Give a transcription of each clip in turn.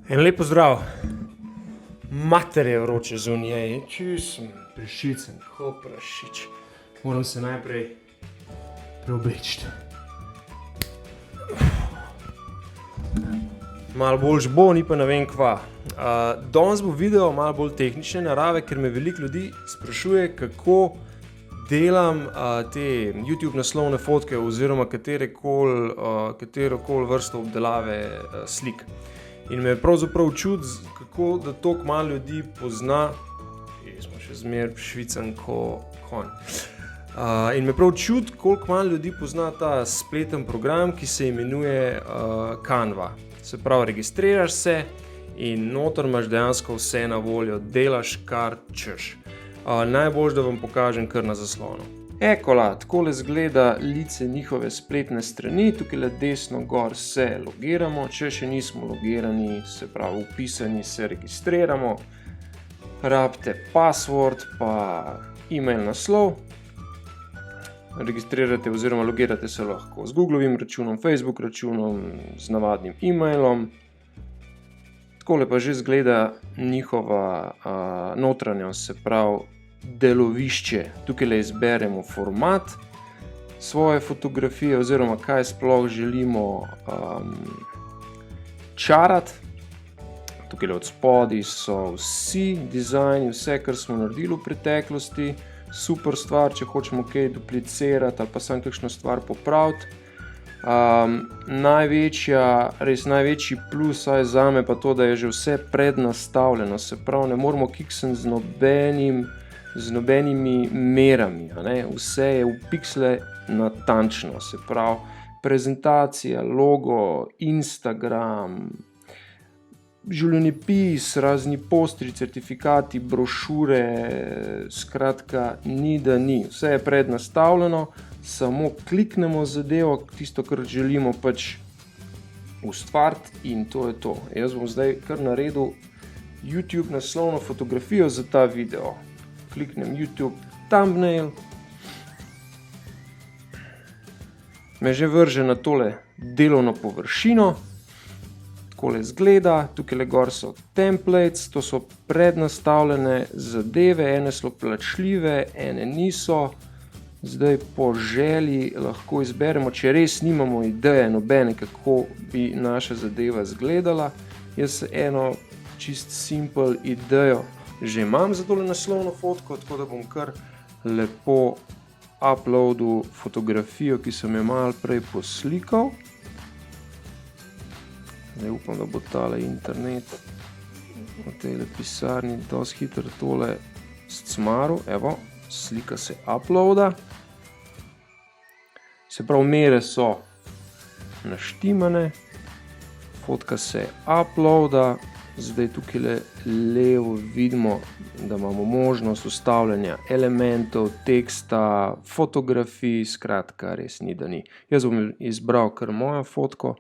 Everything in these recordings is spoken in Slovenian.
En lep pozdrav. Mater je vroče zunaj, čuj sem prešicen, ko prašič. Moram se najprej preobleči. Malo boljš bo, ni pa ne vem kva. Danes bo video malo bolj tehnične narave, ker me veliko ljudi sprašuje, kako delam te YouTube naslovne fotke oziroma katerokoli vrsto obdelave slik. In me je pravzaprav čud, kako da toliko malo ljudi pozna, smo še zmer švican ko konj. In me prav čud, koliko malo ljudi pozna ta spleten program, ki se imenuje Canva. Se pravi, registriraš se in noter imaš dejansko vse na voljo, delaš kar češ. Najboljše, da vam pokažem kar na zaslonu. Ekola, takole zgleda lice njihove spletne strani, tukaj le desno gor se logiramo, če še nismo logirani, se pravi upisani, se registriramo, rabite password pa e-mail naslov, registrirate oziroma logirate se lahko z Googlovim računom, Facebook računom, z navadnim e-mailom. Takole pa že zgleda njihova notranjost, se pravi delovišče. Tukaj le izberemo format svoje fotografije oziroma kaj sploh želimo čarati. Tukaj le od spodaj so vsi dizajni, vse kar smo naredili v preteklosti. Super stvar, če hočemo kaj duplicirati ali pa samo kakšno stvar popraviti. Res največji plus saj zame pa to, da je že vse prednastavljeno, se pravi ne moramo kiksati z nobenimi merami, vse je v piksle natančno, se pravi prezentacija, logo, Instagram, življenjepis, razni postri, certifikati, brošure, skratka ni da ni, vse je prednastavljeno, samo kliknemo zadevo, tisto kar želimo pač ustvariti in to je to. Jaz bom zdaj kar naredil YouTube naslovno fotografijo za ta video. Kliknem YouTube thumbnail, me že vrže na tole delovno površino, takole zgleda, tukaj gor so templates, to so prednastavljene zadeve, ene so plačljive, ene niso, zdaj po želji lahko izberemo, če res nimamo ideje nobene, kako bi naša zadeva izgledala. Jaz eno čist simple idejo že imam za tole naslovno fotko, tako da bom kar lepo uploadil fotografijo, ki sem jo malo prej poslikal. Zdaj upam, da bo tale internet v tejle pisarni dosti hitro tole scmaru. Evo, slika se uploada. Se pravi, mere so naštimane, fotka se uploada. Zdaj tukaj levo vidimo, da imamo možnost ustavljanja elementov, teksta, fotografij, skratka, res ni da ni. Jaz bom izbral kar mojo fotko,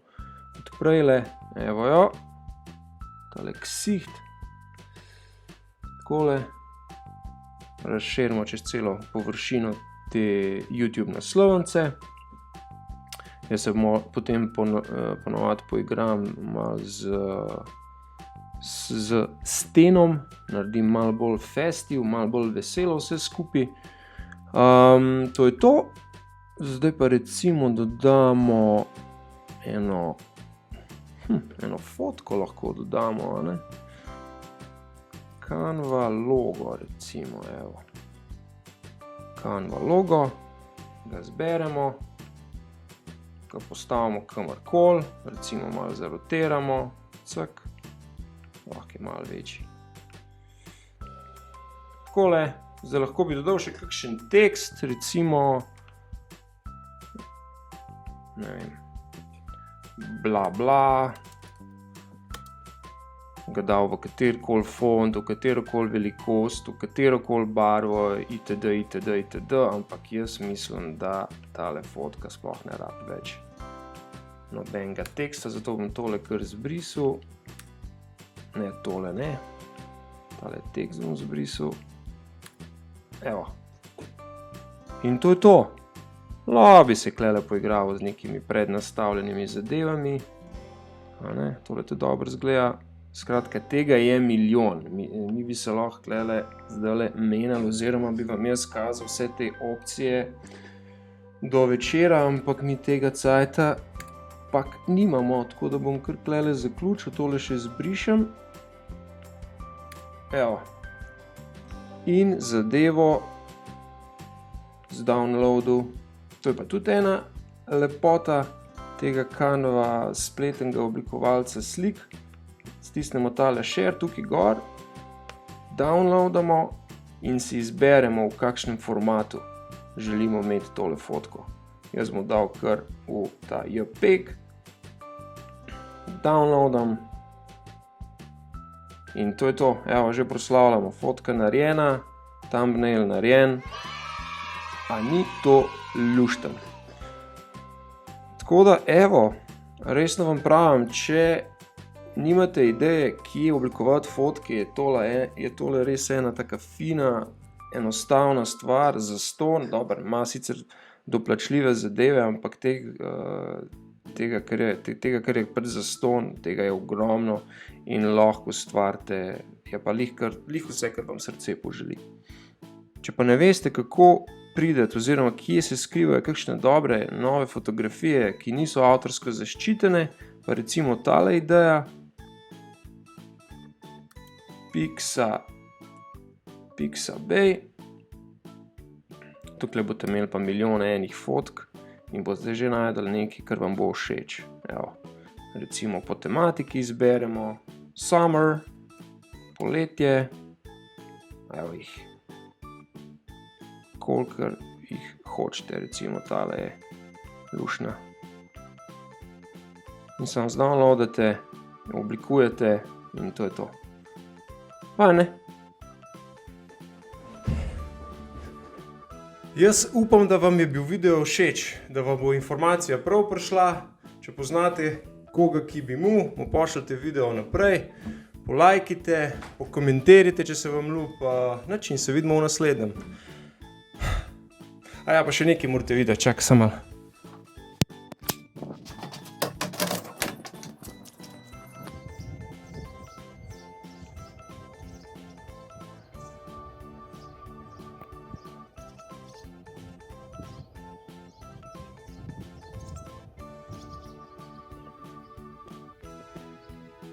odprejle, evo jo, tale ksiht, takole, razširimo čez celo površino te YouTube naslovnice. Jaz se potem ponovadi poigram malo z stenom, naredim malo bolj festiv, malo bolj veselo vse skupaj. To je to. Zdaj pa recimo dodamo eno fotko lahko dodamo, Canva logo recimo, evo. Canva logo, ga zberemo, ga postavimo kamorkoli, recimo malo zarotiramo, cak. Lahko je malo večji. Takole, zdaj lahko bi dodal še kakšen tekst, recimo, ne vem, bla bla, ga dal v katerikoli font, v katerokoli velikost, v katerokoli barvo, itd., ampak jaz mislim, da tale fotka sploh ne rabi več nobenega teksta, zato bom tole kar zbrisal. Ne, tole ne. Tale tekst bom zbrisal. Evo. In to je to. Bi se klele poigral z nekimi prednastavljenimi zadevami. Tole to dobro zgleda. Skratka, tega je milijon. Mi bi se lahko tukaj zdaj menjali, oziroma bi vam jaz kazal vse te opcije do večera, ampak mi tega cajta pak nimamo, tako da bom kar tukaj zaključil, tole še zbrišem. Evo. In zadevo z downloadu. To je pa tudi ena lepota tega Canva spletnega oblikovalca slik. Stisnemo tale share tukaj gor, downloadamo in si izberemo, v kakšnem formatu želimo imeti tole fotko. Jaz bom dal kar v ta JPEG, downloadam in to je to. Evo, že proslavljamo, fotka narejena, thumbnail narejen, a ni to lušten. Tako da, evo, resno vam pravim, če nimate ideje, kje oblikovati fotke, je tole res ena taka fina, enostavna stvar za ston. Dobro, ima sicer doplačljive zadeve, ampak tega, kar je pač za ston, tega je ogromno in lahko ustvarite, je pa lih vse, kar vam srce poželi. Če pa ne veste, kako prideti, oziroma kje se skrivajo kakšne dobre nove fotografije, ki niso avtorsko zaščitene, pa recimo tale ideja, Pixabay. Tukaj boste imeli pa milijon enih fotk in boste že najdeli nekaj, kar vam bo všeč. Evo, recimo po tematiki izberemo summer, poletje, evo jih, kolikor jih hočete, recimo tale je lušna. In samo zdownloadate, oblikujete in to je to. Ne? Jaz upam, da vam je bil video všeč, da vam bo informacija prav prišla. Če poznate koga, ki bi mu pošljite video naprej, polajkite, pokomentirajte, če se vam ljubi, in se vidimo v naslednjem. Pa še nekaj morate videti, čakaj samo malo.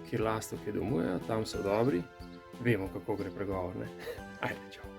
Kjer lastovke domujejo, tam so dobri, vemo, kako gre pregovor, ne? Ajde, čau.